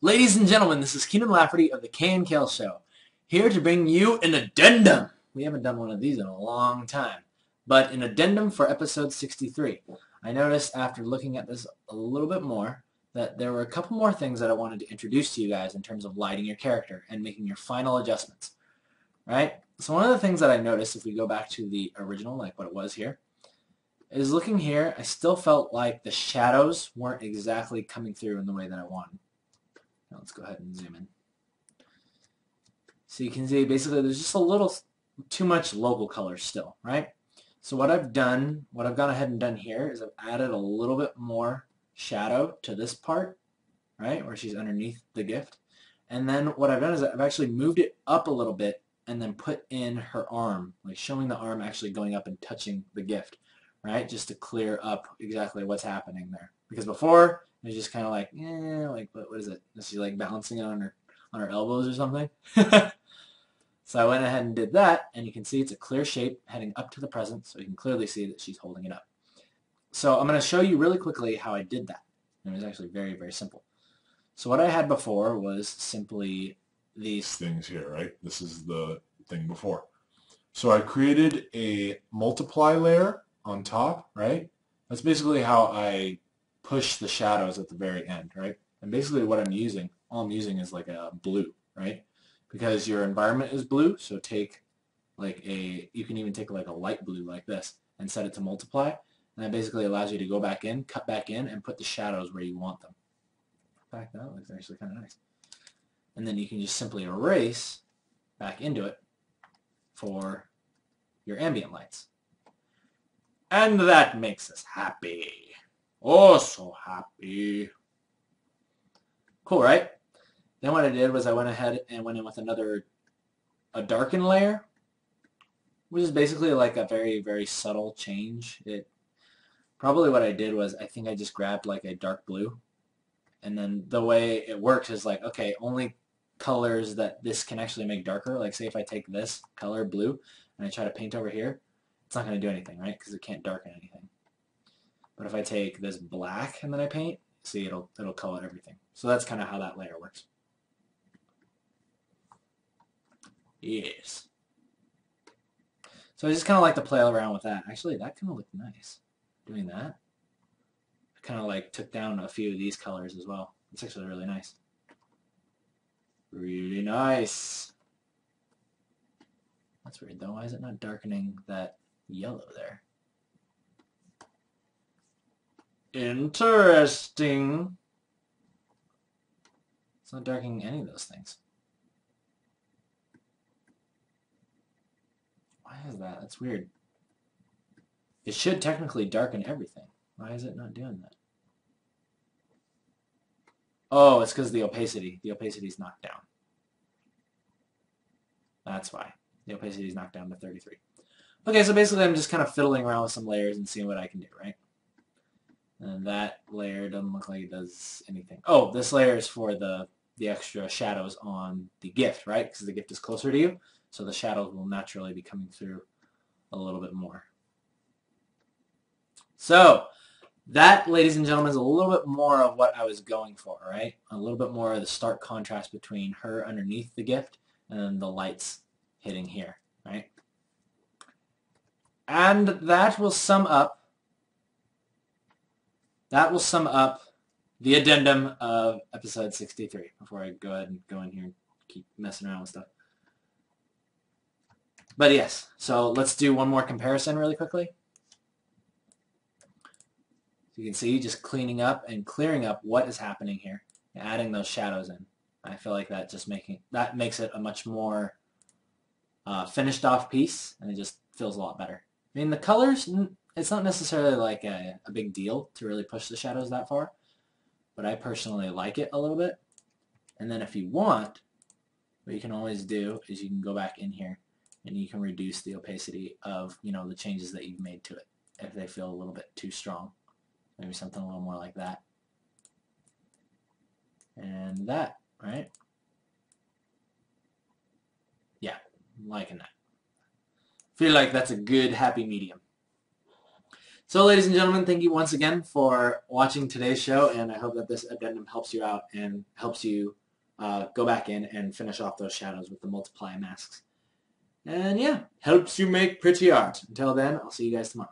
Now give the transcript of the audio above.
Ladies and gentlemen, this is Keenan Lafferty of the KNKL show, here to bring you an addendum. We haven't done one of these in a long time, but an addendum for episode 63. I noticed after looking at this a little bit more that there were a couple more things that I wanted to introduce to you guys in terms of lighting your character and making your final adjustments, right? So one of the things that I noticed, if we go back to the original, like what it was here, is looking here, I still felt like the shadows weren't exactly coming through in the way that I wanted. Now let's go ahead and zoom in. So you can see basically there's just a little too much local color still, right? So what I've gone ahead and done here is I've added a little bit more shadow to this part, right, where she's underneath the gift. And then what I've done is I've actually moved it up a little bit and then put in her arm, like showing the arm actually going up and touching the gift, right, just to clear up exactly what's happening there. Because before, it's just kind of like, like what is it? Is she like balancing it on her elbows or something? So I went ahead and did that, and you can see it's a clear shape heading up to the present, so you can clearly see that she's holding it up. So I'm going to show you really quickly how I did that. And it was actually very, very simple. So what I had before was simply these things here, right? This is the thing before. So I created a multiply layer on top, right? That's basically how I push the shadows at the very end, right? And basically what all I'm using is like a blue, right? Because your environment is blue, so take like you can even take like a light blue like this and set it to multiply, and that basically allows you to go back in, cut back in, and put the shadows where you want them. In fact, that looks actually kind of nice. And then you can just simply erase back into it for your ambient lights. And that makes us happy. Oh, so happy. Cool, right? Then what I did was I went ahead and went in with a darken layer, which is basically like a very, very subtle change. Probably what I did was I think I just grabbed like a dark blue, and then the way it works is like, okay, only colors that this can actually make darker, like say if I take this color, blue, and I try to paint over here, it's not going to do anything, right? Because it can't darken anything. But if I take this black and then I paint, see, it'll color everything. So that's kind of how that layer works. Yes. So I just kind of like to play around with that. Actually, that kind of looked nice. Doing that. I kind of like took down a few of these colors as well. It's actually really nice. Really nice. That's weird though. Why is it not darkening that yellow there? Interesting. It's not darkening any of those things. Why is that? That's weird. It should technically darken everything. Why is it not doing that? Oh, it's because the opacity. The opacity is knocked down. That's why. The opacity is knocked down to 33. Okay, so basically I'm just kind of fiddling around with some layers and seeing what I can do, right? And that layer doesn't look like it does anything. Oh, this layer is for the extra shadows on the gift, right? Because the gift is closer to you, so the shadows will naturally be coming through a little bit more. So that, ladies and gentlemen, is a little bit more of what I was going for, right? A little bit more of the stark contrast between her underneath the gift and the lights hitting here, right? And that will sum up the addendum of episode 63 before I go ahead and go in here and keep messing around with stuff. But yes, so let's do one more comparison really quickly. So you can see just cleaning up and clearing up what is happening here and adding those shadows in. I feel like that makes it a much more finished off piece, and it just feels a lot better. I mean, the colors, it's not necessarily like a big deal to really push the shadows that far, but I personally like it a little bit. And then if you want, what you can always do is you can go back in here and you can reduce the opacity of, the changes that you've made to it if they feel a little bit too strong. Maybe something a little more like that. And that, right? Yeah, I'm liking that. Feel like that's a good happy medium. So ladies and gentlemen, thank you once again for watching today's show, and I hope that this addendum helps you out and helps you go back in and finish off those shadows with the multiply masks. And yeah, helps you make pretty art. Until then, I'll see you guys tomorrow.